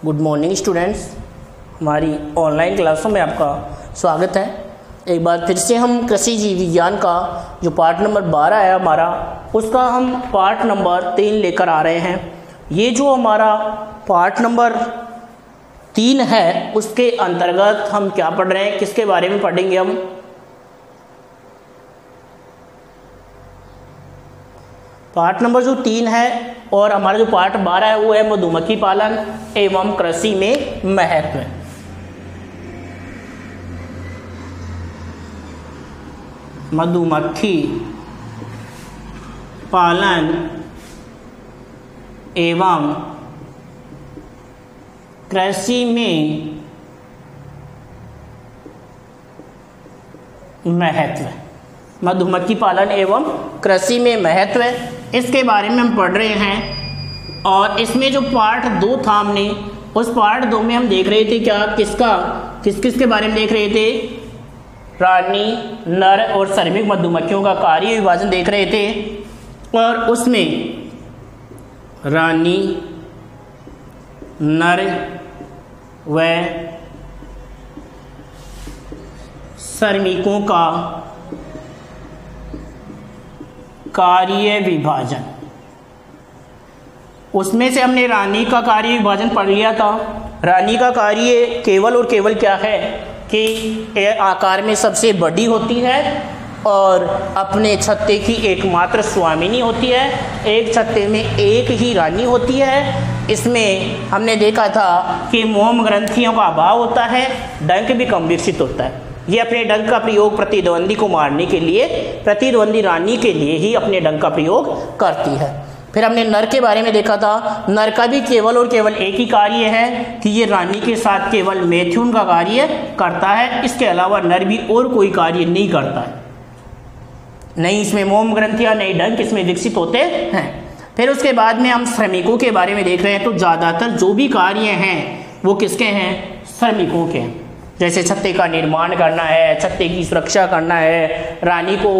Good morning students, हमारी online क्लासों में आपका स्वागत है। एक बार फिर से हम कृषि जीव विज्ञान का जो पार्ट नंबर 12 है हमारा, उसका हम पार्ट नंबर 3 लेकर आ रहे हैं। ये जो हमारा पार्ट नंबर 3 है उसके अंतर्गत हम क्या पढ़ रहे हैं, किसके बारे में पढ़ेंगे हम? पार्ट नंबर जो 3 है और हमारा जो पार्ट 12 है वो है मधुमक्खी पालन एवं कृषि में महत्व। मधुमक्खी पालन एवं कृषि में महत्व। मधुमक्खी पालन एवं कृषि में महत्व, इसके बारे में हम पढ़ रहे हैं। और इसमें जो पार्ट 2 था हमने, उस पार्ट 2 में हम देख रहे थे क्या, किस के बारे में देख रहे थे? रानी, नर और श्रमिक मधुमक्खियों का कार्य विभाजन देख रहे थे। और उसमें रानी, नर व श्रमिकों का कार्य विभाजन, उसमें से हमने रानी का कार्य विभाजन पढ़ लिया था। रानी का कार्य केवल और केवल क्या है कि आकार में सबसे बड़ी होती है और अपने छत्ते की एकमात्र स्वामिनी होती है। एक छत्ते में एक ही रानी होती है। इसमें हमने देखा था कि मोम ग्रंथियों का अभाव होता है, डंक भी कम विकसित होता है। ये अपने डंक का प्रयोग प्रतिद्वंदी को मारने के लिए, प्रतिद्वंदी रानी के लिए ही अपने डंक का प्रयोग करती है। फिर हमने नर के बारे में देखा था। नर का भी केवल और केवल एक ही कार्य है कि ये रानी के साथ केवल मैथुन का कार्य करता है। इसके अलावा नर भी और कोई कार्य नहीं करता है। नहीं इसमें मोम ग्रंथियां, नहीं डंक इसमें विकसित होते हैं। फिर उसके बाद में हम श्रमिकों के बारे में देख रहे हैं। तो ज़्यादातर जो भी कार्य हैं वो किसके हैं? श्रमिकों के हैं। जैसे छत्ते का निर्माण करना है, छत्ते की सुरक्षा करना है, रानी को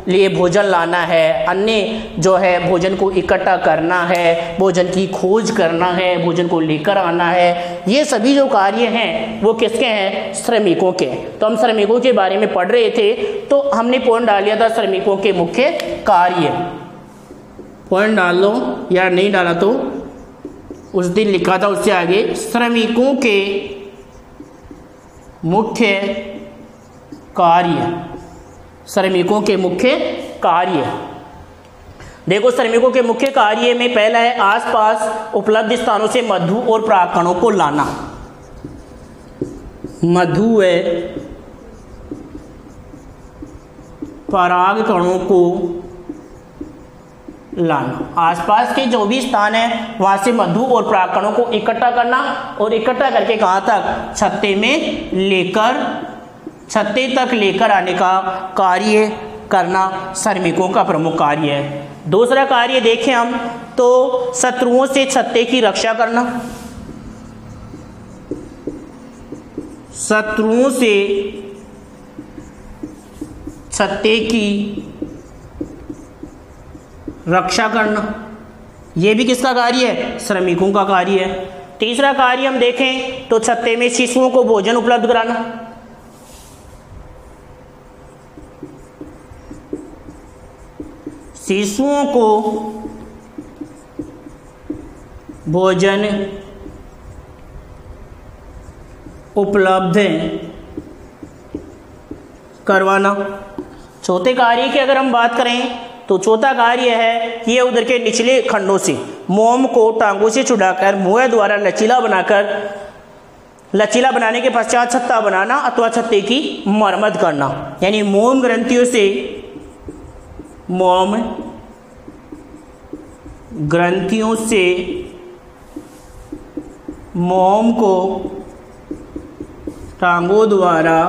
लिए भोजन लाना है, अन्य जो है भोजन को इकट्ठा करना है, भोजन की खोज करना है, भोजन को लेकर आना है। ये सभी जो कार्य हैं वो किसके हैं? श्रमिकों के। तो हम श्रमिकों के बारे में पढ़ रहे थे, तो हमने पॉइंट डाल दिया था श्रमिकों के मुख्य कार्य। पॉइंट डाल लो, या नहीं डाला तो उस दिन लिखा था उससे आगे, श्रमिकों के मुख्य कार्य। श्रमिकों के मुख्य कार्य, देखो श्रमिकों के मुख्य कार्य में पहला है आसपास उपलब्ध स्थानों से मधु और परागकणों को लाना। मधु व परागकणों को लाना। आसपास के जो भी स्थान है वहां से मधु और परागकणों को इकट्ठा करना, और इकट्ठा करके कहां तक? छत्ते में लेकर, छत्ते तक लेकर आने का कार्य करना श्रमिकों का प्रमुख कार्य है। दूसरा कार्य देखें हम तो शत्रुओं से छत्ते की रक्षा करना। शत्रुओं से छत्ते की रक्षा करना, यह भी किसका कार्य है? श्रमिकों का कार्य है। तीसरा कार्य हम देखें तो छत्ते में शिशुओं को भोजन उपलब्ध कराना। शिशुओं को भोजन उपलब्ध करवाना। चौथे कार्य की अगर हम बात करें तो चौथा कार्य है कि ये उधर के निचले खंडों से मोम को टांगों से छुड़ाकर मुँह द्वारा लचीला बनाकर, लचीला बनाने के पश्चात छत्ता बनाना अथवा छत्ते की मरम्मत करना। यानी मोम ग्रंथियों से, मोम ग्रंथियों से मोम को टांगों द्वारा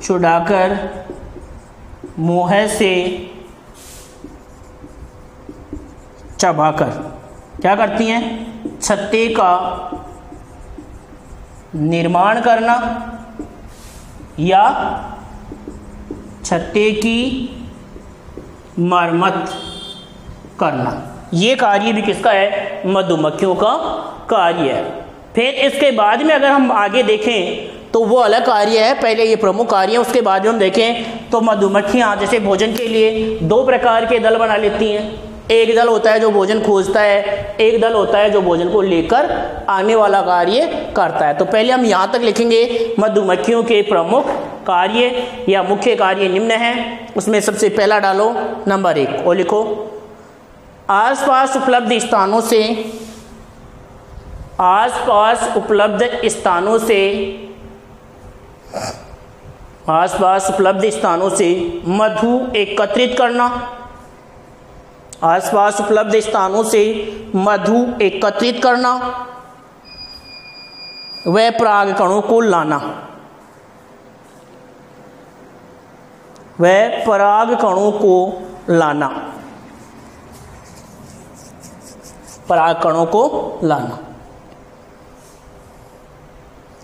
छुड़ाकर मुँह से चबाकर क्या करती हैं? छत्ते का निर्माण करना या छत्ते की मरम्मत करना, ये कार्य भी किसका है? मधुमक्खियों का कार्य है। फिर इसके बाद में अगर हम आगे देखें तो वो अलग कार्य है, पहले ये प्रमुख कार्य है, उसके बाद में हम देखें तो मधुमक्खियाँ जैसे भोजन के लिए दो प्रकार के दल बना लेती हैं। एक दल होता है जो भोजन खोजता है, एक दल होता है जो भोजन को लेकर आने वाला कार्य करता है। तो पहले हम यहाँ तक लिखेंगे मधुमक्खियों के प्रमुख कार्य या मुख्य कार्य निम्न हैं। उसमें सबसे पहला डालो नंबर 1 और लिखो आसपास उपलब्ध स्थानों से मधु एकत्रित करना। आसपास उपलब्ध स्थानों से मधु एकत्रित करना व परागकणों को लाना।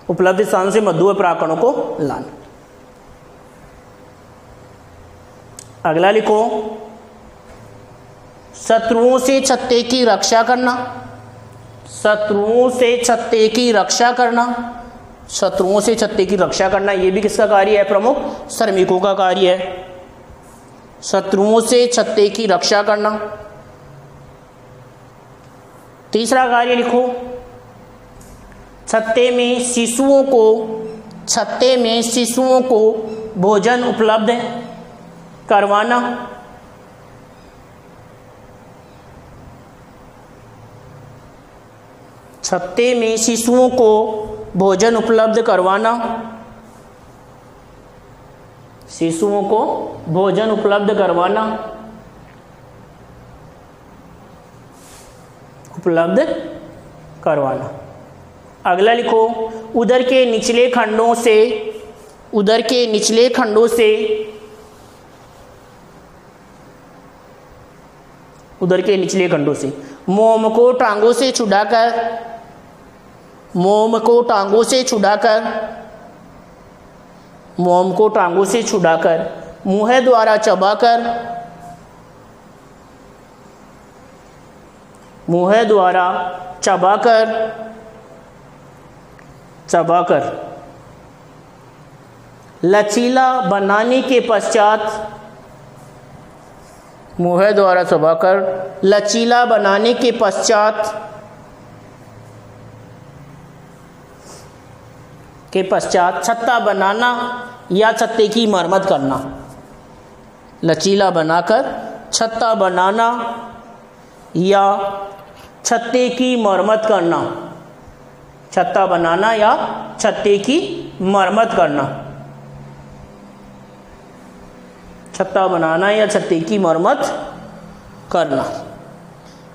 उपलब्ध स्थान से मधु व परागकणों को लाना। अगला लिखो शत्रुओं से छत्ते की रक्षा करना। शत्रुओं से छत्ते की रक्षा करना ये भी किसका कार्य है? प्रमुख श्रमिकों का कार्य है। शत्रुओं से छत्ते की रक्षा करना। तीसरा कार्य लिखो छत्ते में शिशुओं को भोजन उपलब्ध करवाना। छत्ते में शिशुओं को भोजन उपलब्ध करवाना। अगला लिखो उदर के निचले खंडों से मोम को टांगों से छुड़ाकर मुंह द्वारा चबाकर लचीला बनाने के पश्चात छत्ता बनाना या छत्ते की मरम्मत करना। लचीला बनाकर छत्ता बनाना या छत्ते की मरम्मत करना।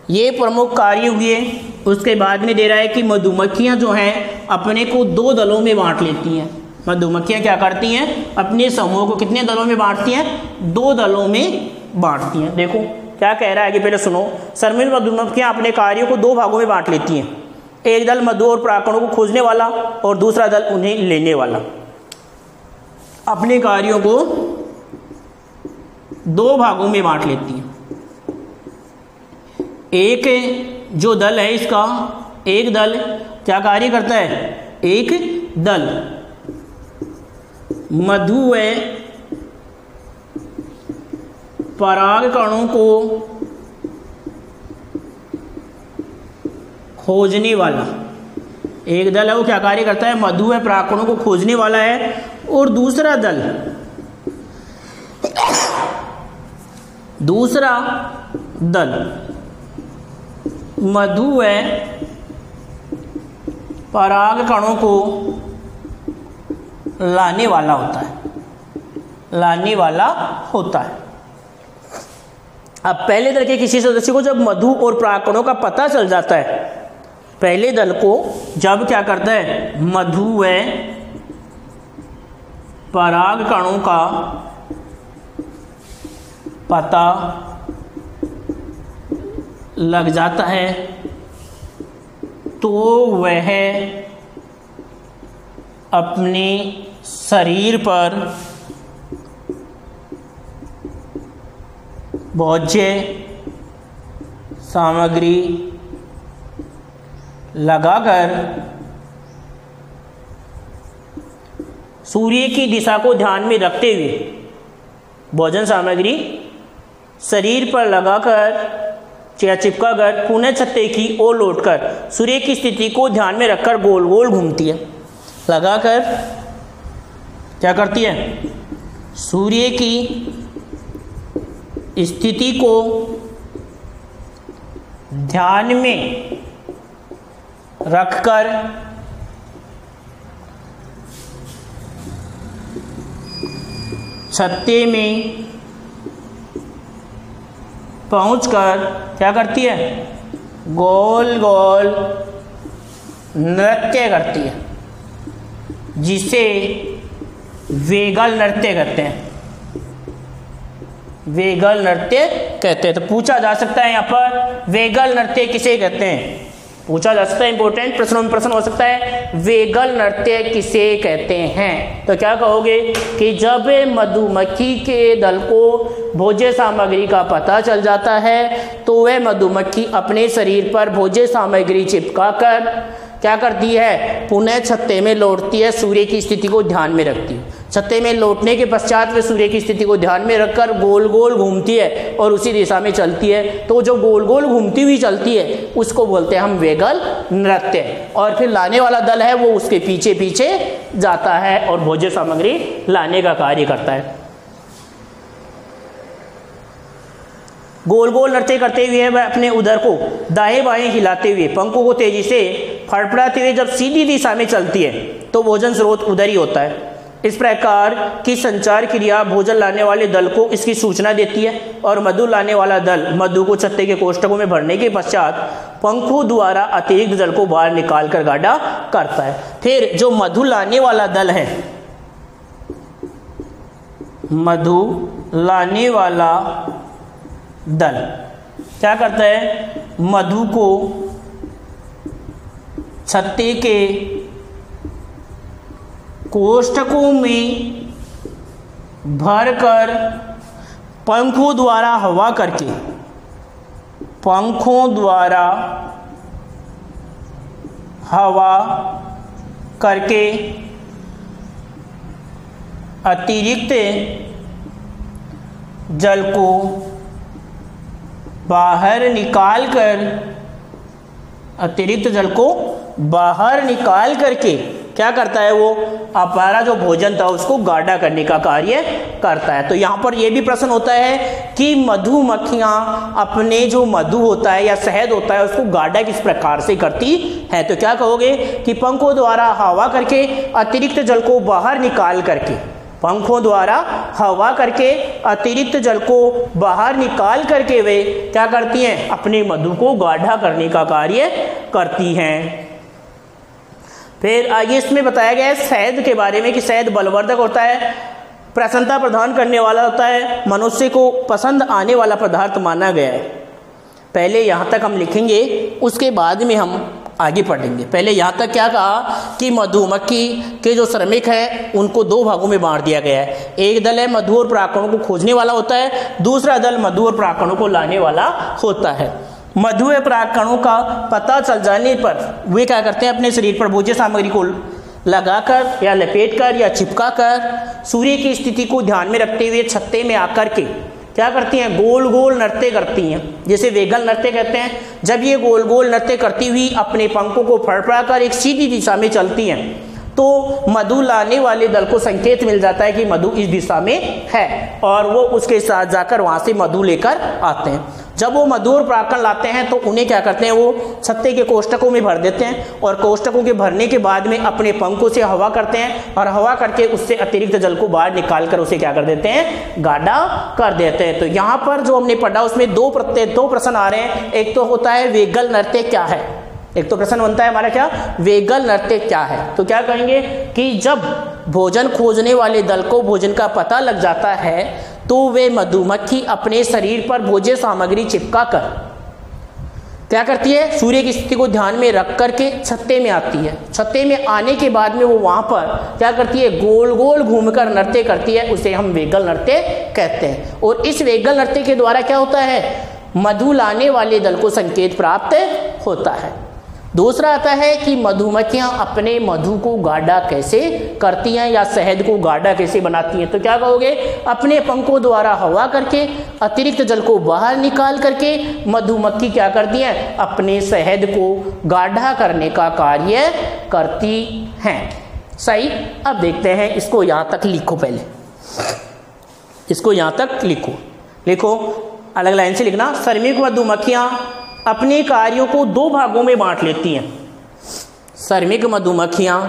ये प्रमुख कार्य हुए। उसके बाद में दे रहा है कि मधुमक्खियाँ जो हैं अपने को 2 दलों में बांट लेती हैं। मधुमक्खियाँ क्या करती हैं? अपने समूह को कितने दलों में बांटती हैं? 2 दलों में बांटती हैं। देखो क्या कह रहा है कि पहले सुनो। शर्मिल मधुमक्खियाँ अपने कार्यों को 2 भागों में बांट लेती हैं। एक दल मधु और परागकणों को खोजने वाला और दूसरा दल उन्हें लेने वाला। अपने कार्यों को 2 भागों में बांट लेती हैं। एक जो दल है इसका, एक दल क्या कार्य करता है? एक दल मधु व परागकणों को खोजने वाला। एक दल है वो क्या कार्य करता है? मधु व परागकणों को खोजने वाला है। और दूसरा दल मधु व परागकणों को लाने वाला होता है। अब पहले दल के किसी सदस्य को जब मधु और परागकणों का पता चल जाता है, पहले दल को जब क्या करता है? मधु व परागकणों का पता लग जाता है तो वह अपने शरीर पर भोज्य सामग्री लगाकर सूर्य की दिशा को ध्यान में रखते हुए भोजन सामग्री शरीर पर लगाकर या चिपकाकर पुनः छत्ते की ओर लौटकर सूर्य की स्थिति को ध्यान में रखकर गोल गोल घूमती है। लगाकर क्या करती है? सूर्य की स्थिति को ध्यान में रखकर छत्ते में पहुंचकर क्या करती है? गोल गोल नृत्य करती है, जिसे वेगल नृत्य कहते हैं। वेगल नृत्य कहते हैं। तो पूछा जा सकता है यहाँ पर वेगल नृत्य किसे कहते हैं? पूछा जा सकता है, इंपॉर्टेंट प्रश्नों में प्रश्न हो सकता है, वेगल नृत्य किसे कहते हैं? तो क्या कहोगे कि जब मधुमक्खी के दल को भोज्य सामग्री का पता चल जाता है तो वह मधुमक्खी अपने शरीर पर भोज्य सामग्री चिपकाकर क्या करती है? पुनः छत्ते में लौटती है, सूर्य की स्थिति को ध्यान में रखती है। छत्ते में लौटने के पश्चात वे सूर्य की स्थिति को ध्यान में रखकर गोल गोल घूमती है और उसी दिशा में चलती है। तो जो गोल गोल घूमती हुई चलती है उसको बोलते हैं हम वेगल नृत्य। और फिर लाने वाला दल है वो उसके पीछे पीछे जाता है और भोज्य सामग्री लाने का कार्य करता है। गोल गोल नृत्य करते हुए वह अपने उदर को दाएं बाएं हिलाते हुए पंखों को तेजी से फड़फड़ाते हुए जब सीधी दिशा में चलती है तो भोजन स्रोत उधर ही होता है। इस प्रकार की संचार क्रिया भोजन लाने वाले दल को इसकी सूचना देती है और मधु लाने वाला दल मधु को छत्ते के कोष्ठकों में भरने के पश्चात पंखों द्वारा अतिरिक्त जल को बाहर निकाल कर गाढ़ा करता है। फिर जो मधु लाने वाला दल है, मधु लाने वाला दल क्या करता है? मधु को छत्ते के कोष्ठकों में भरकर पंखों द्वारा हवा करके अतिरिक्त जल को बाहर निकाल करके क्या करता है? वो हमारा जो भोजन था उसको गाढ़ा करने का कार्य करता है। तो यहाँ पर यह भी प्रश्न होता है कि मधुमक्खियाँ अपने जो मधु होता है या शहद होता है उसको गाढ़ा किस प्रकार से करती है? तो क्या कहोगे कि पंखों द्वारा हवा करके अतिरिक्त जल को बाहर निकाल करके, पंखों द्वारा हवा करके अतिरिक्त जल को बाहर निकाल करके वे क्या करती हैं? अपने मधु को गाढ़ा करने का कार्य करती हैं। फिर आगे इसमें बताया गया है शहद के बारे में कि शहद बलवर्धक होता है, प्रसन्नता प्रदान करने वाला होता है, मनुष्य को पसंद आने वाला पदार्थ माना गया है। पहले यहाँ तक हम लिखेंगे, उसके बाद में हम आगे पढ़ेंगे। पहले यहाँ तक क्या कहा कि मधुमक्खी के जो श्रमिक हैं उनको दो भागों में बांट दिया गया है। एक दल है मधु और परागकणों को खोजने वाला होता है, दूसरा दल मधु और परागकणों को लाने वाला होता है। मधु और परागकणों का पता चल जाने पर वे क्या करते हैं? अपने शरीर पर भोज्य सामग्री को लगाकर या लपेटकर या चिपकाकर सूर्य की स्थिति को ध्यान में रखते हुए छत्ते में आकर के क्या करती हैं? गोल गोल नृत्य करती हैं, जिसे वेगल नृत्य कहते हैं। जब ये गोल गोल नृत्य करती हुई अपने पंखों को फड़फड़ाकर एक सीधी दिशा में चलती हैं तो मधु लाने वाले दल को संकेत मिल जाता है कि मधु इस दिशा में है और वो उसके साथ जाकर वहाँ से मधु लेकर आते हैं। जब वो मधु और परागकण लाते हैं तो उन्हें क्या करते हैं? वो छत्ते के कोष्ठकों में भर देते हैं और कोष्ठकों के भरने के बाद में अपने पंखों से हवा करते हैं और हवा करके उससे अतिरिक्त जल को बाहर निकाल कर उसे क्या कर देते हैं? गाढ़ा कर देते हैं। तो यहाँ पर जो हमने पढ़ा उसमें दो प्रश्न आ रहे हैं। एक तो होता है वेगल नृत्य क्या है, एक तो प्रश्न बनता है हमारा क्या? वेगल नृत्य क्या है? तो क्या कहेंगे कि जब भोजन खोजने वाले दल को भोजन का पता लग जाता है तो वे मधुमक्खी अपने शरीर पर भोज्य सामग्री चिपका कर क्या करती है? सूर्य की स्थिति को ध्यान में रख करके छत्ते में आती है। छत्ते में आने के बाद में वो वहाँ पर क्या करती है? गोल गोल घूमकर नृत्य करती है, उसे हम वेगल नृत्य कहते हैं। और इस वेगल नृत्य के द्वारा क्या होता है? मधु लाने वाले दल को संकेत प्राप्त होता है। दूसरा आता है कि मधुमक्खियां अपने मधु को गाढ़ा कैसे करती हैं या शहद को गाढ़ा कैसे बनाती हैं। तो क्या कहोगे, अपने पंखों द्वारा हवा करके अतिरिक्त जल को बाहर निकाल करके मधुमक्खी क्या करती हैं, अपने शहद को गाढ़ा करने का कार्य करती हैं। सही। अब देखते हैं, इसको यहाँ तक लिखो, पहले इसको यहाँ तक लिखो अलग लाइन से लिखना। श्रमिक मधुमक्खियाँ अपने कार्यों को दो भागों में बांट लेती हैं। श्रमिक मधुमक्खियाँ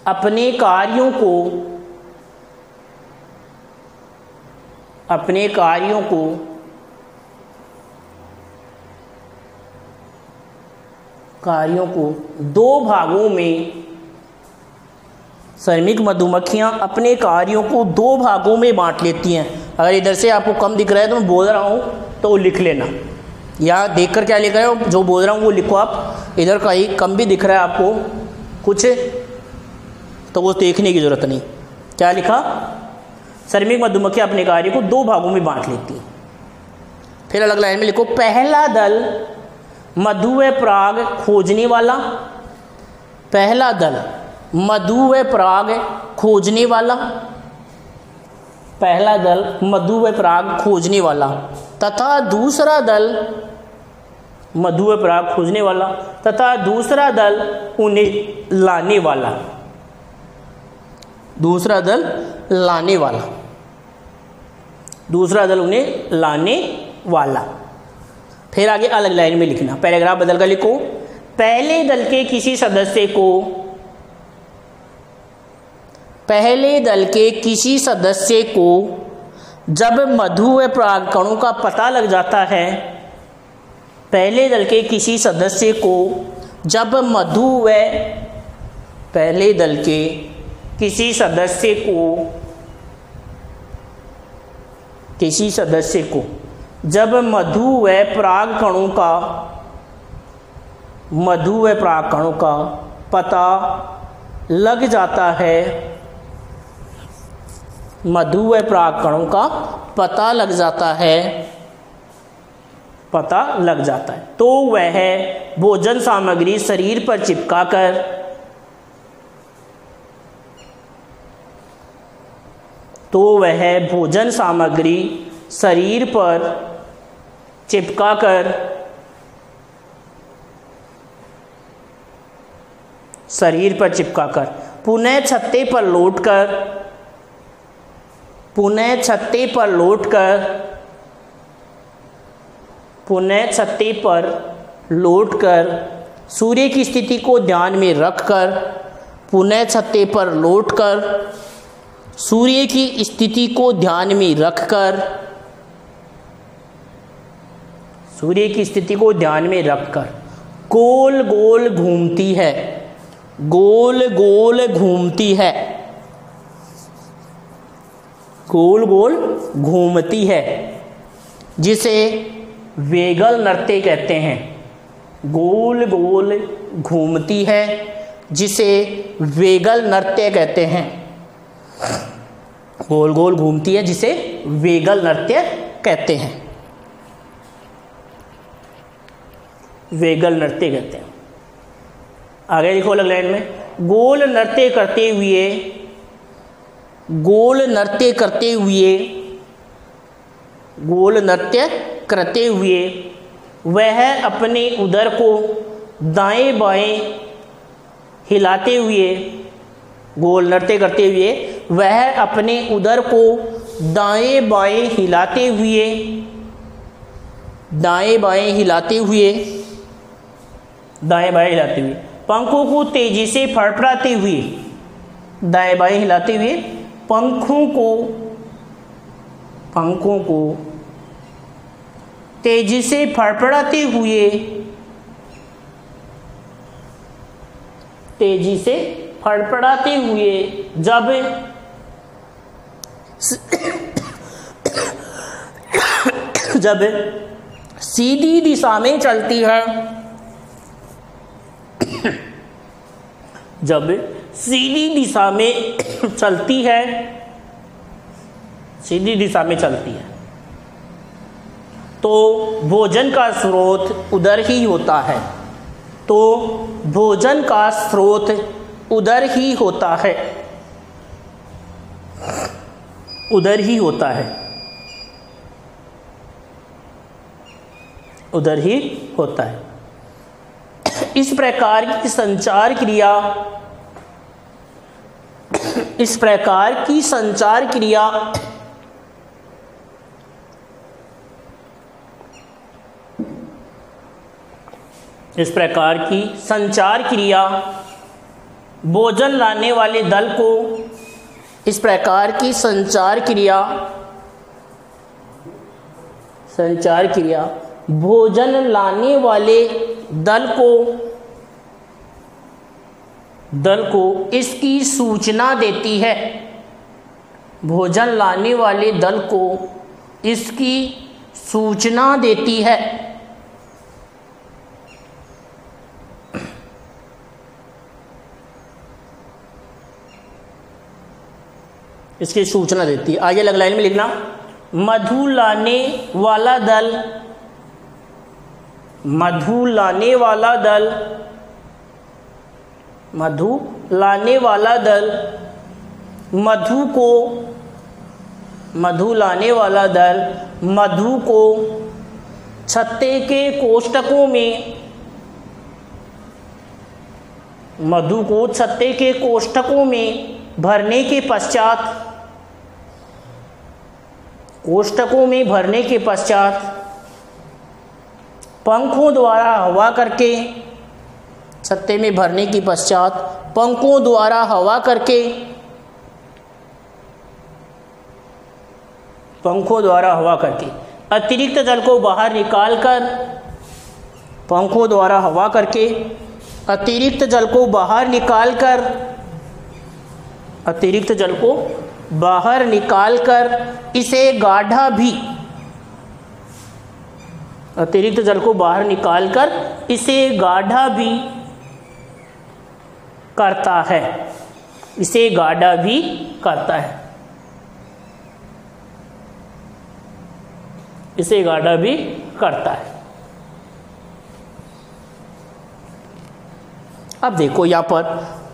अपने कार्यों को दो भागों में, श्रमिक मधुमक्खियां अपने कार्यों को दो भागों में बांट लेती हैं। अगर इधर से आपको कम दिख रहा है तो मैं बोल रहा हूँ तो लिख लेना, या देखकर क्या लिख रहे हो, जो बोल रहा हूँ वो लिखो आप। इधर कहीं कम भी दिख रहा है आपको कुछ तो वो देखने की ज़रूरत नहीं। क्या लिखा, श्रमिक मधुमक्खियां अपने कार्य को दो भागों में बांट लेती हैं। फिर अलग लाइन में लिखो, पहला दल मधु व पराग खोजने वाला। पहला दल मधु व पराग खोजने वाला, पहला दल मधु व पराग खोजने वाला तथा दूसरा दल मधु व पराग खोजने वाला तथा दूसरा दल उन्हें लाने वाला। दूसरा दल लाने वाला, दूसरा दल उन्हें लाने वाला। फिर आगे अलग लाइन में लिखना, पैराग्राफ बदल कर लिखो। पहले दल के किसी सदस्य को जब मधु व परागकणों का पता लग जाता है, पहले दल के किसी सदस्य को जब मधु व पहले दल के किसी सदस्य को जब मधु व परागकणों का पता लग जाता है, मधु व परागकणों का पता लग जाता है, तो वह भोजन सामग्री शरीर पर चिपकाकर शरीर पर चिपकाकर पुनः छत्ते पर लौटकर सूर्य की स्थिति को ध्यान में रखकर, पुनः छत्ते पर लौटकर सूर्य की स्थिति को ध्यान में रखकर गोल गोल घूमती है, गोल गोल घूमती है, जिसे वेगल नृत्य कहते हैं। गोल गोल घूमती है, जिसे वेगल नृत्य कहते हैं। गोल गोल घूमती है, जिसे वेगल नृत्य कहते हैं। वेगल नृत्य कहते हैं। आगे लिखो अलग लाइन में, गोल नृत्य करते हुए वह अपने उदर को दाएं बाएं हिलाते हुए, गोल नृत्य करते हुए वह अपने उदर को दाएं बाएं हिलाते हुए पंखों को तेजी से फड़फड़ाते हुए, दाएं बाएं हिलाते हुए पंखों को तेजी से फड़फड़ाते हुए जब सीधी दिशा में चलती है, जब सीधी दिशा में चलती है, सीधी दिशा में चलती है, तो भोजन का स्रोत उधर ही होता है, तो भोजन का स्रोत उधर ही होता है, उधर ही होता है, उधर ही होता है। इस प्रकार की संचार क्रिया, इस प्रकार की संचार क्रिया इस प्रकार की संचार क्रिया भोजन लाने वाले दल को, इस प्रकार की संचार क्रिया भोजन लाने वाले दल को इसकी सूचना देती है, भोजन लाने वाले दल को इसकी सूचना देती है। इसकी सूचना देती है। आगे अलग लाइन में लिखना, मधु लाने वाला दल, मधु लाने वाला दल, मधु लाने वाला दल मधु को, मधु लाने वाला दल मधु को छत्ते के कोष्ठकों में, मधु को छत्ते के कोष्ठकों में भरने के पश्चात, कोष्ठकों में भरने के पश्चात पंखों द्वारा हवा करके, छत्ते में भरने के पश्चात पंखों द्वारा हवा करके, पंखों द्वारा हवा करके अतिरिक्त जल को बाहर निकालकर, पंखों द्वारा हवा करके अतिरिक्त जल को बाहर निकालकर, अतिरिक्त जल को बाहर निकालकर इसे गाढ़ा भी, अतिरिक्त जल को बाहर निकालकर इसे गाढ़ा भी करता है, इसे गाढ़ा भी करता है, इसे गाढ़ा भी करता है। अब देखो यहाँ पर,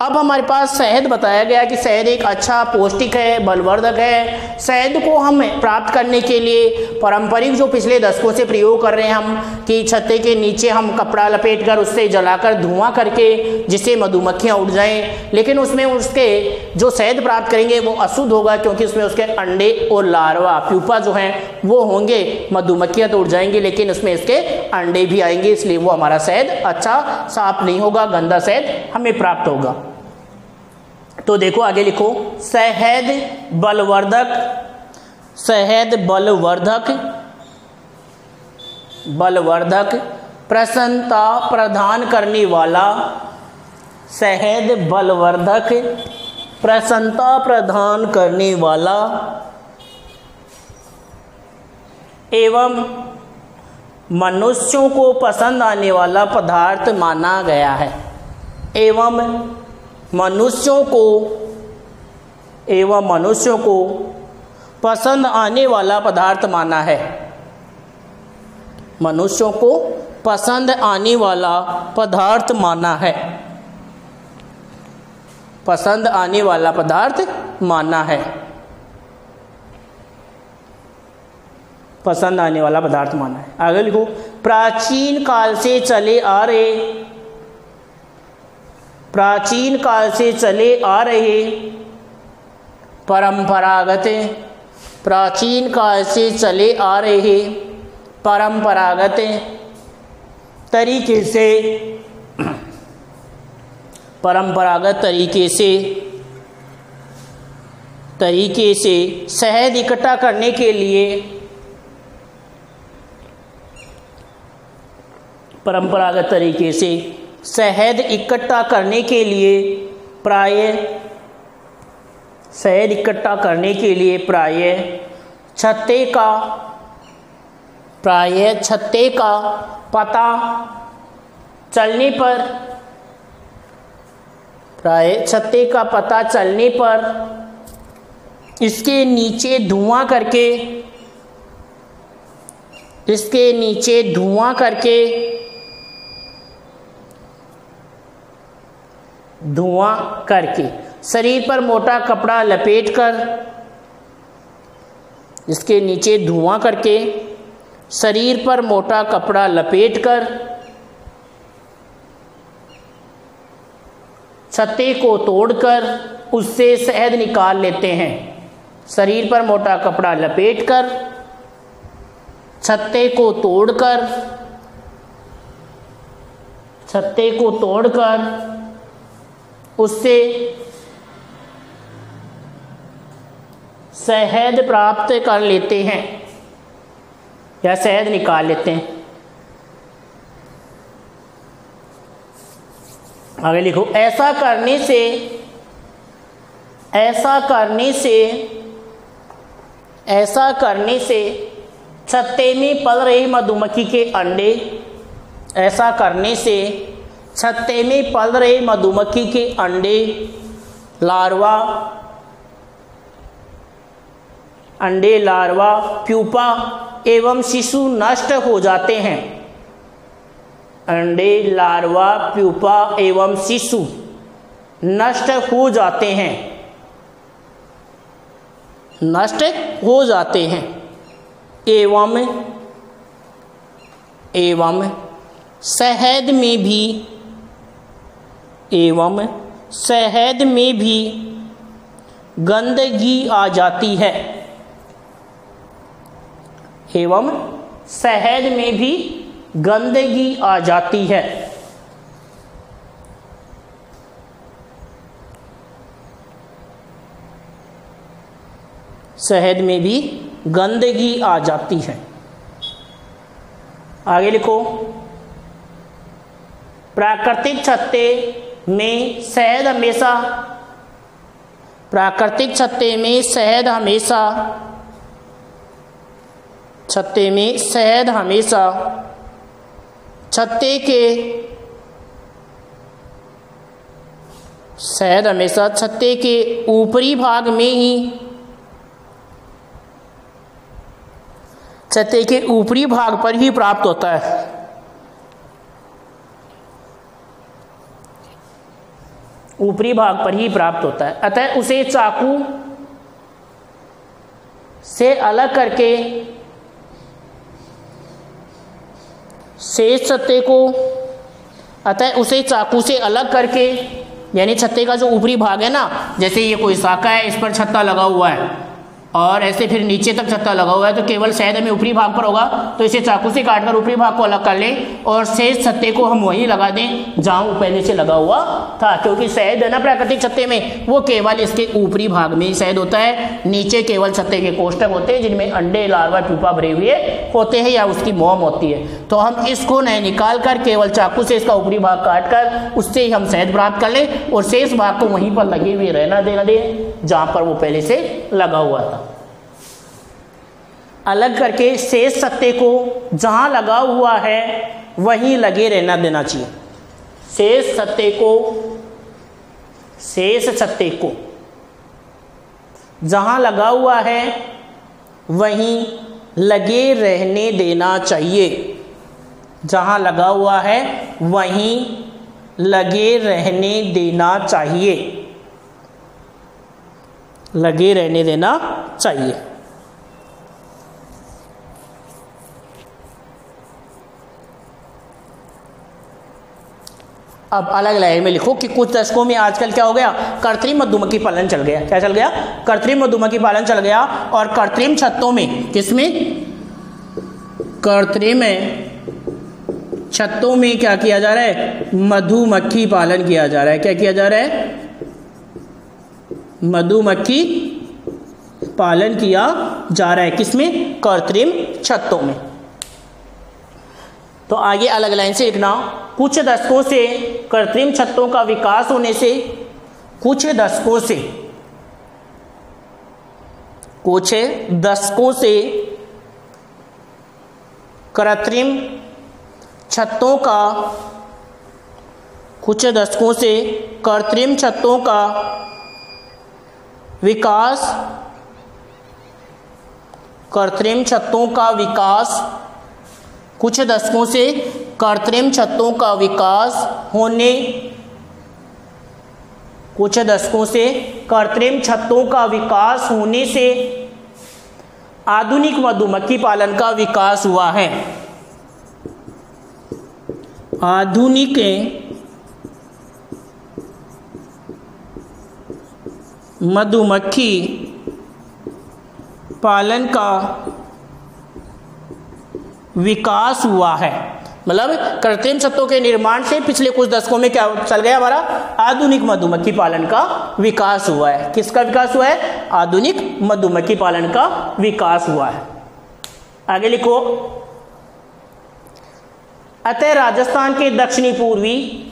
अब हमारे पास शहद बताया गया कि शहद एक अच्छा पौष्टिक है, बलवर्धक है। शहद को हम प्राप्त करने के लिए पारंपरिक जो पिछले दशकों से प्रयोग कर रहे हैं हम, कि छत्ते के नीचे हम कपड़ा लपेटकर उससे जलाकर धुआं करके जिससे मधुमक्खियाँ उड़ जाएं, लेकिन उसमें उसके जो शहद प्राप्त करेंगे वो अशुद्ध होगा, क्योंकि उसमें उसके अंडे और लार्वा प्यूपा जो हैं वो होंगे। मधुमक्खियाँ तो उड़ जाएंगी लेकिन उसमें इसके अंडे भी आएंगे, इसलिए वो हमारा शहद अच्छा साफ नहीं होगा, गंदा शहद हमें प्राप्त होगा। तो देखो आगे लिखो, शहद बलवर्धक, शहद बलवर्धक, बलवर्धक प्रसन्नता प्रदान करने वाला, शहद बलवर्धक प्रसन्नता प्रदान करने वाला एवं मनुष्यों को पसंद आने वाला पदार्थ माना गया है, एवं मनुष्यों को, एवं मनुष्यों को पसंद आने वाला पदार्थ माना है, मनुष्यों को पसंद आने वाला पदार्थ माना है, पसंद आने वाला पदार्थ माना है, पसंद आने वाला पदार्थ माना है। आगे लिखो, प्राचीन काल से चले आ रहे, प्राचीन काल से चले आ रहे परंपरागत, प्राचीन काल से चले आ रहे परंपरागत तरीके से, परंपरागत तरीके से शहद इकट्ठा करने के लिए, परंपरागत तरीके से शहद इकट्ठा करने के लिए प्रायः, शहद इकट्ठा करने के लिए प्रायः छत्ते का, प्रायः छत्ते का पता चलने पर, प्राय छत्ते का पता चलने पर इसके नीचे धुआं करके शरीर पर मोटा कपड़ा लपेटकर, इसके नीचे धुआं करके शरीर पर मोटा कपड़ा लपेटकर छत्ते को तोड़कर उससे शहद निकाल लेते हैं। शरीर पर मोटा कपड़ा लपेटकर छत्ते को तोड़कर उससे शहद प्राप्त कर लेते हैं या शहद निकाल लेते हैं। आगे लिखो, ऐसा करने से छत्ते में पल रही मधुमक्खी के अंडे, ऐसा करने से छत्ते में पल रहे मधुमक्खी के अंडे, लार्वा, प्यूपा एवं शिशु नष्ट हो जाते हैं। अंडे, लार्वा, प्यूपा एवं शिशु नष्ट हो जाते हैं। एवं शहद में भी गंदगी आ जाती है। एवं शहद में भी गंदगी आ जाती है। शहद में भी गंदगी आ जाती है। आगे लिखो, प्राकृतिक छत्ते में शहद हमेशा छत्ते के ऊपरी भाग में ही, छत्ते के ऊपरी भाग पर ही प्राप्त होता है। ऊपरी भाग पर ही प्राप्त होता है। अतः उसे चाकू से अलग करके शेष छत्ते को, यानी छत्ते का जो ऊपरी भाग है ना, जैसे ये कोई शाखा है, इस पर छत्ता लगा हुआ है और ऐसे फिर नीचे तक छत्ता लगा हुआ है, तो केवल शहद में ऊपरी भाग पर होगा, तो इसे चाकू से काटकर ऊपरी भाग को अलग कर लें और शेष छत्ते को हम वहीं लगा दें जहां वो पहले से लगा हुआ था। क्योंकि शहद है ना प्राकृतिक छत्ते में, वो केवल इसके ऊपरी भाग में ही शहद होता है, नीचे केवल छत्ते के कोष्ठक होते हैं जिनमें अंडे, लार्वा, प्यूपा भरे हुए होते हैं या उसकी मोम होती है। तो हम इसको नहीं निकाल कर केवल चाकू से इसका ऊपरी भाग काट कर उससे ही हम शहद प्राप्त कर लें और शेष भाग को वहीं पर लगे हुए रहना देना दें जहां पर वो पहले से लगा हुआ था। अलग करके शेष छत्ते को जहां लगा हुआ है वहीं लगे रहना देना चाहिए। शेष छत्ते को जहां लगा हुआ है वहीं लगे रहने देना चाहिए। जहां लगा हुआ है वहीं लगे रहने देना चाहिए। लगे रहने देना चाहिए। अब अलग लाइन में लिखो कि कुछ दशकों में आजकल क्या हो गया, कृत्रिम मधुमक्खी पालन चल गया। क्या चल गया? कृत्रिम मधुमक्खी पालन चल गया। और कृत्रिम छत्तों में, किसमें? कृत्रिम छत्तों में क्या किया जा रहा है? मधुमक्खी पालन किया जा रहा है। क्या किया जा रहा है? मधुमक्खी पालन किया जा रहा है। किसमें? कृत्रिम छत्तों में। तो आगे अलग लाइन से लिखना, कुछ दशकों से कृत्रिम छत्तों का विकास होने से, कुछ दशकों से कृत्रिम छत्तों का, कुछ दशकों से कृत्रिम छतों का विकास कुछ दशकों से कृत्रिम छतों का विकास होने से आधुनिक मधुमक्खी पालन का विकास हुआ है। आधुनिक मधुमक्खी पालन का विकास हुआ है। मतलब कृत्रिम छतों के निर्माण से पिछले कुछ दशकों में क्या चल गया, हमारा आधुनिक मधुमक्खी पालन का विकास हुआ है। किसका विकास हुआ है? आधुनिक मधुमक्खी पालन का विकास हुआ है। आगे लिखो, अतः राजस्थान के दक्षिणी पूर्वी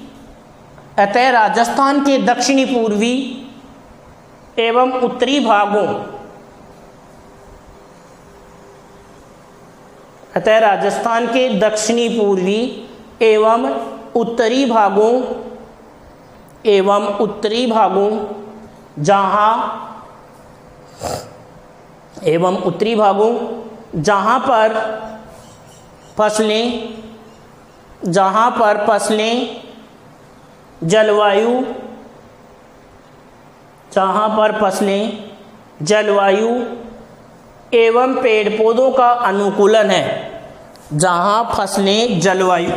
एवं उत्तरी भागों एवं उत्तरी भागों जहाँ पर फसलें जलवायु एवं पेड़ पौधों का अनुकूलन है। जहाँ फसलें जलवायु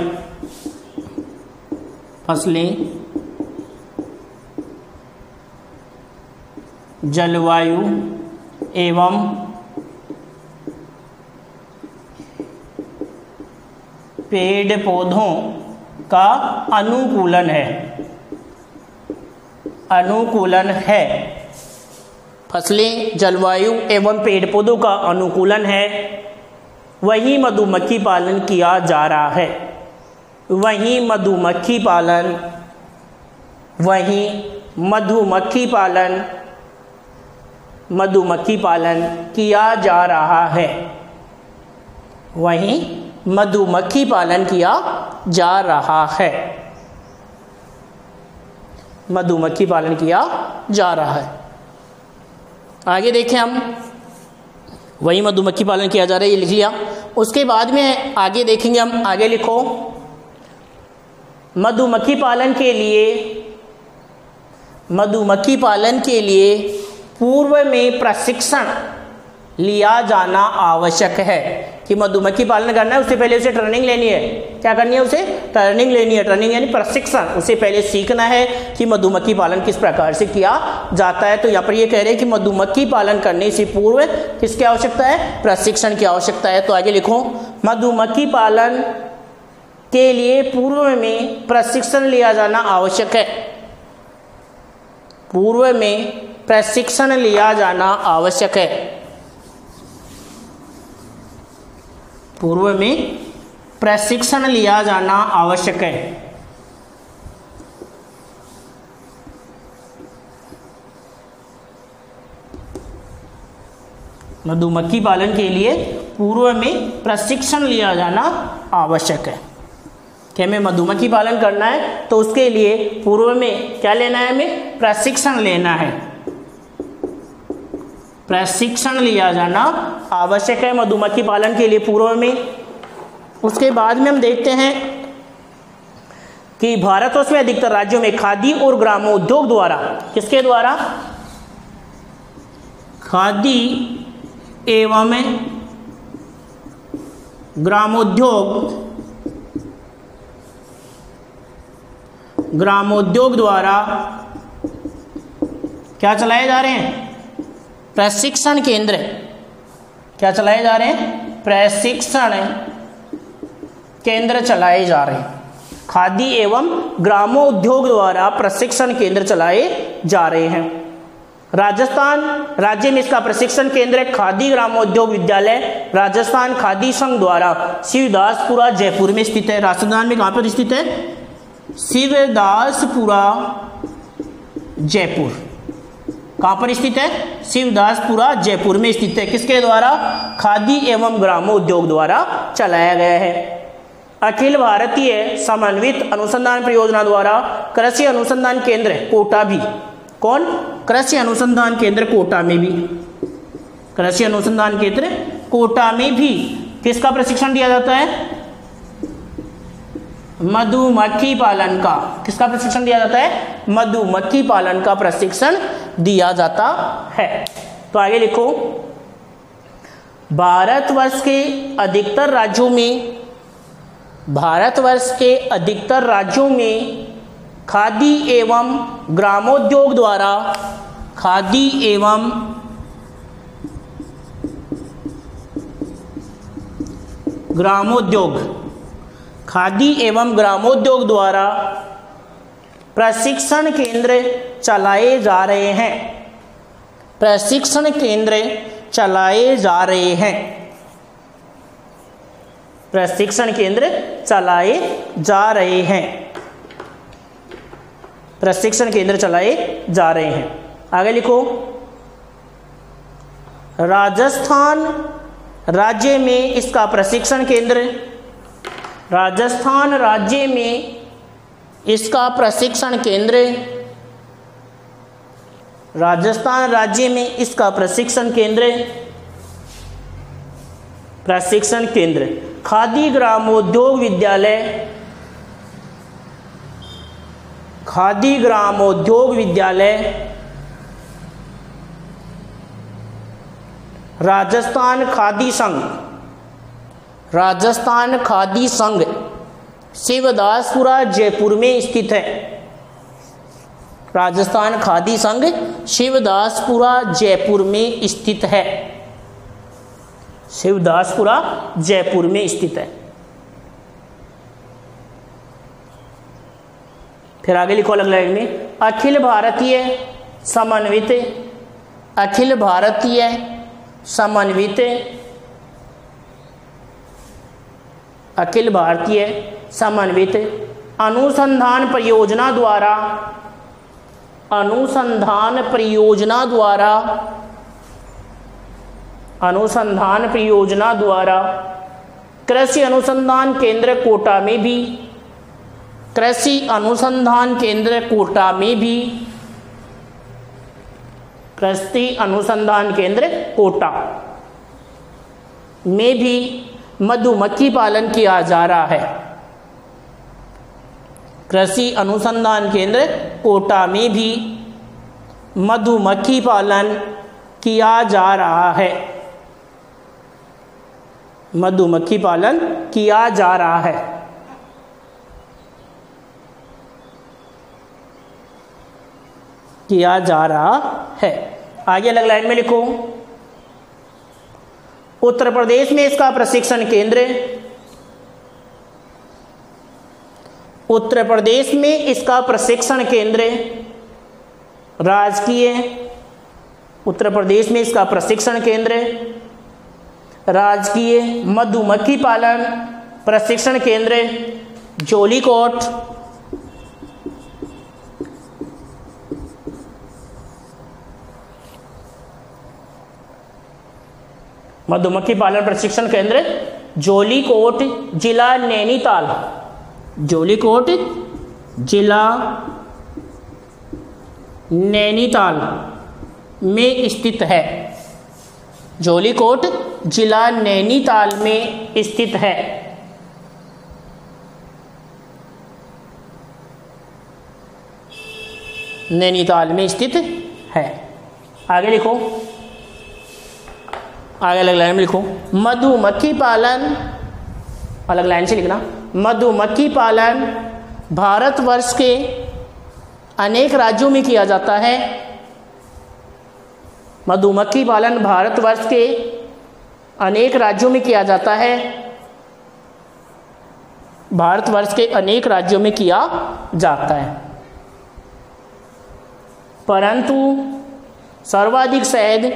एवं पेड़ पौधों का अनुकूलन है। फसलें, जलवायु एवं पेड़ पौधों का अनुकूलन है, वही मधुमक्खी पालन किया जा रहा है। वही मधुमक्खी पालन किया जा रहा है। वही मधुमक्खी पालन किया जा रहा है। मधुमक्खी पालन किया जा रहा है। आगे देखें हम, वही मधुमक्खी पालन किया जा रहा है, ये लिख लिया। उसके बाद में आगे देखेंगे हम। आगे लिखो, मधुमक्खी पालन के लिए पूर्व में प्रशिक्षण लिया जाना आवश्यक है। कि मधुमक्खी पालन करना है उससे पहले उसे ट्रेनिंग लेनी है। क्या करनी है? उसे ट्रेनिंग लेनी है। ट्रेनिंग यानी प्रशिक्षण, उसे पहले सीखना है कि मधुमक्खी पालन किस प्रकार से किया जाता है। तो यहाँ पर ये कह रहे हैं कि मधुमक्खी पालन करने से पूर्व किसकी आवश्यकता है? प्रशिक्षण की आवश्यकता है। तो आगे लिखो, मधुमक्खी पालन के लिए पूर्व में प्रशिक्षण लिया जाना आवश्यक है। पूर्व में प्रशिक्षण लिया जाना आवश्यक है। पूर्व में प्रशिक्षण लिया जाना आवश्यक है। मधुमक्खी पालन के लिए पूर्व में प्रशिक्षण लिया जाना आवश्यक है। कि हमें मधुमक्खी पालन करना है तो उसके लिए पूर्व में क्या लेना है? हमें प्रशिक्षण लेना है। प्रशिक्षण लिया जाना आवश्यक है मधुमक्खी पालन के लिए पूर्व में। उसके बाद में हम देखते हैं कि भारतवर्ष में अधिकतर राज्यों में खादी और ग्रामोद्योग द्वारा, किसके द्वारा? खादी एवं ग्रामोद्योग द्वारा क्या चलाए जा रहे हैं? प्रशिक्षण केंद्र। क्या चलाए जा रहे हैं? प्रशिक्षण केंद्र चलाए जा रहे हैं। खादी एवं ग्रामोद्योग द्वारा प्रशिक्षण केंद्र चलाए जा रहे हैं। राजस्थान राज्य में इसका प्रशिक्षण केंद्र खादी ग्रामोद्योग विद्यालय राजस्थान खादी संघ द्वारा शिवदासपुरा जयपुर में स्थित है। राजस्थान में कहाँ पर स्थित है? शिवदासपुरा जयपुर। कहाँ पर स्थित है? शिवदासपुरा जयपुर में स्थित है। किसके द्वारा? खादी एवं ग्रामोद्योग द्वारा चलाया गया है। अखिल भारतीय समन्वित अनुसंधान परियोजना द्वारा कृषि अनुसंधान केंद्र कोटा भी, कौन? कृषि अनुसंधान केंद्र कोटा में भी, कृषि अनुसंधान केंद्र कोटा में भी किसका प्रशिक्षण दिया जाता है? मधुमक्खी पालन का। किसका प्रशिक्षण दिया जाता है? मधुमक्खी पालन का प्रशिक्षण दिया जाता है। तो आगे लिखो, भारतवर्ष के अधिकतर राज्यों में, भारतवर्ष के अधिकतर राज्यों में खादी एवं ग्रामोद्योग द्वारा, खादी एवं ग्रामोद्योग, खादी एवं ग्रामोद्योग द्वारा प्रशिक्षण केंद्र चलाए जा रहे हैं, प्रशिक्षण केंद्र चलाए जा रहे हैं, प्रशिक्षण केंद्र चलाए जा रहे हैं, प्रशिक्षण केंद्र चलाए जा रहे हैं। आगे लिखो, राजस्थान राज्य में इसका प्रशिक्षण केंद्र, राजस्थान राज्य में इसका प्रशिक्षण केंद्र, राजस्थान राज्य में इसका प्रशिक्षण केंद्र, प्रशिक्षण केंद्र खादी ग्रामोद्योग विद्यालय, खादी ग्रामोद्योग विद्यालय, राजस्थान खादी संघ, राजस्थान खादी संघ शिवदासपुरा जयपुर में स्थित है, राजस्थान खादी संघ शिवदासपुरा जयपुर में स्थित है, शिवदासपुरा जयपुर में स्थित है। फिर आगे लिखो अलग लाइन में, अखिल भारतीय समन्वित, अखिल भारतीय समन्वित, अखिल भारतीय समन्वित अनुसंधान परियोजना द्वारा, अनुसंधान परियोजना द्वारा, अनुसंधान परियोजना द्वारा कृषि अनुसंधान केंद्र कोटा में भी, कृषि अनुसंधान केंद्र कोटा में भी, कृषि अनुसंधान केंद्र कोटा में भी मधुमक्खी पालन किया जा रहा है, कृषि अनुसंधान केंद्र कोटा में भी मधुमक्खी पालन किया जा रहा है, मधुमक्खी पालन किया जा रहा है। किया जा रहा है। आगे अलग लाइन में लिखो, उत्तर प्रदेश में इसका प्रशिक्षण केंद्र, उत्तर प्रदेश में इसका प्रशिक्षण केंद्र राजकीय, उत्तर प्रदेश में इसका प्रशिक्षण केंद्र राजकीय मधुमक्खी पालन प्रशिक्षण केंद्र जोलीकोट, मधुमक्खी पालन प्रशिक्षण केंद्र जोलीकोट जिला नैनीताल, जोलीकोट जिला नैनीताल में स्थित है, जोलीकोट जिला नैनीताल में स्थित है। नैनीताल में स्थित है। आगे लिखो, आगे अलग लाइन में लिखो, मधुमक्खी पालन, अलग लाइन से लिखना, मधुमक्खी पालन भारतवर्ष के अनेक राज्यों में किया जाता है, मधुमक्खी पालन भारतवर्ष के अनेक राज्यों में किया जाता है, भारतवर्ष के अनेक राज्यों में किया जाता है, परंतु सर्वाधिक शहद,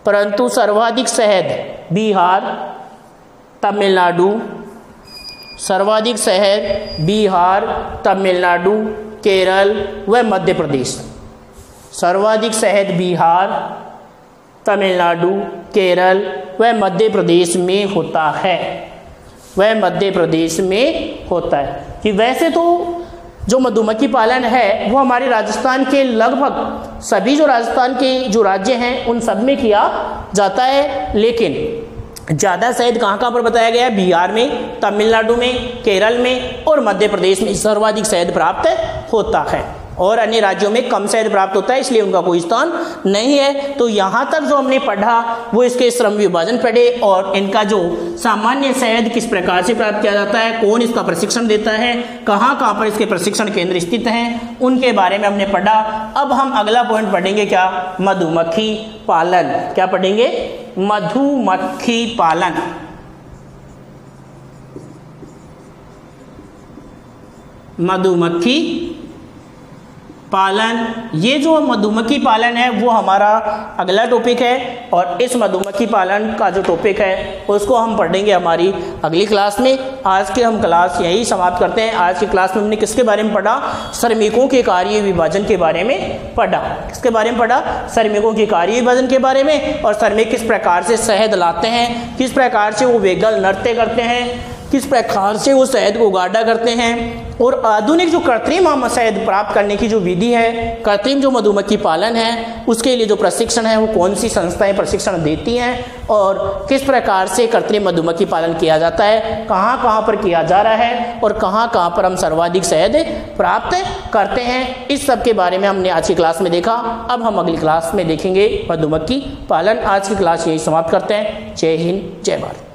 परंतु सर्वाधिक शहद बिहार, तमिलनाडु, सर्वाधिक शहद बिहार, तमिलनाडु, केरल व मध्य प्रदेश, सर्वाधिक शहद बिहार, तमिलनाडु, केरल व मध्य प्रदेश में होता है, वह मध्य प्रदेश में होता है। कि वैसे तो जो मधुमक्खी पालन है वो हमारे राजस्थान के लगभग सभी जो राजस्थान के जो राज्य हैं उन सब में किया जाता है, लेकिन ज़्यादा शहद कहाँ पर बताया गया है? बिहार में, तमिलनाडु में, केरल में और मध्य प्रदेश में सर्वाधिक शहद प्राप्त होता है, और अन्य राज्यों में कम शहद प्राप्त होता है, इसलिए उनका कोई स्थान नहीं है। तो यहाँ तक जो हमने पढ़ा वो इसके श्रम विभाजन पढ़े और इनका जो सामान्य शहद किस प्रकार से प्राप्त किया जाता है, कौन इसका प्रशिक्षण देता है, कहाँ कहाँ पर इसके प्रशिक्षण केंद्र स्थित हैं, उनके बारे में हमने पढ़ा। अब हम अगला पॉइंट पढ़ेंगे क्या? मधुमक्खी पालन। क्या पढ़ेंगे? मधुमक्खी पालन। मधुमक्खी पालन, ये जो मधुमक्खी पालन है वो हमारा अगला टॉपिक है, और इस मधुमक्खी पालन का जो टॉपिक है उसको हम पढ़ेंगे हमारी अगली क्लास में। आज के हम क्लास यही समाप्त करते हैं। आज की क्लास में हमने किसके बारे में पढ़ा? श्रमिकों के कार्य विभाजन के बारे में पढ़ा। किसके बारे में पढ़ा? श्रमिकों के कार्य विभाजन के बारे में, और श्रमिक किस प्रकार से शहद लाते हैं, किस प्रकार से वो वेगल नृत्य करते हैं, किस प्रकार से वो शहद को गाढ़ा करते हैं, और आधुनिक जो कृत्रिम शहद प्राप्त करने की जो विधि है, कृत्रिम जो मधुमक्खी पालन है उसके लिए जो प्रशिक्षण है वो कौन सी संस्थाएं प्रशिक्षण देती हैं, और किस प्रकार से कृत्रिम मधुमक्खी पालन किया जाता है, कहाँ कहाँ पर किया जा रहा है, और कहाँ कहाँ पर हम सर्वाधिक शहद प्राप्त करते हैं, इस सब के बारे में हमने आज की क्लास में देखा। अब हम अगली क्लास में देखेंगे मधुमक्खी पालन। आज की क्लास यही समाप्त करते हैं। जय हिंद, जय भारत।